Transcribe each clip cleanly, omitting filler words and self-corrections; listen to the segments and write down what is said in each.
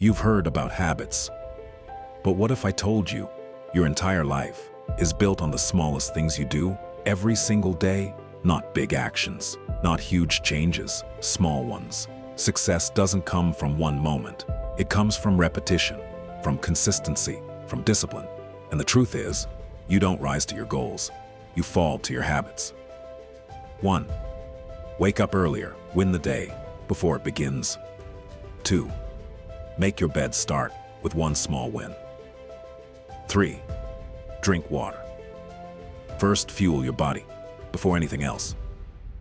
You've heard about habits. But what if I told you your entire life is built on the smallest things you do every single day? Not big actions, not huge changes, small ones. Success doesn't come from one moment. It comes from repetition, from consistency, from discipline. And the truth is, you don't rise to your goals. You fall to your habits. 1. Wake up earlier, win the day before it begins. 2. Make your bed start with one small win. 3. Drink water. First, fuel your body before anything else.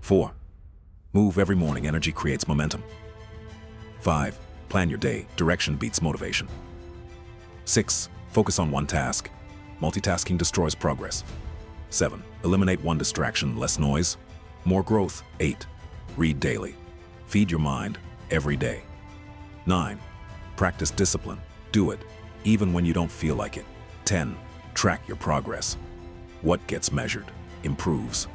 4. Move every morning. Energy creates momentum. 5. Plan your day. Direction beats motivation. 6. Focus on one task. Multitasking destroys progress. 7. Eliminate one distraction. Less noise, more growth. 8. Read daily. Feed your mind every day. 9. Practice discipline. Do it, even when you don't feel like it. 10. Track your progress. What gets measured improves.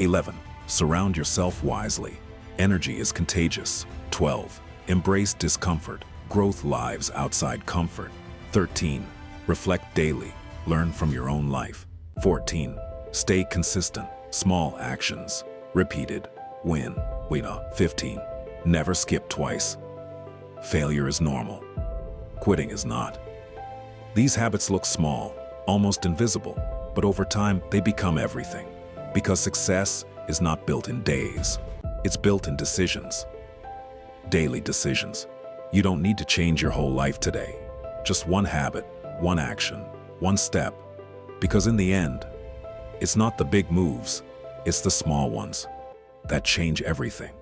11. Surround yourself wisely. Energy is contagious. 12. Embrace discomfort. Growth lives outside comfort. 13. Reflect daily. Learn from your own life. 14. Stay consistent. Small actions. Repeated. Win. 15. Never skip twice. Failure is normal. Quitting is not. These habits look small, almost invisible, but over time they become everything. Because success is not built in days. It's built in decisions. Daily decisions. You don't need to change your whole life today. Just one habit, one action, one step. Because in the end, it's not the big moves, it's the small ones that change everything.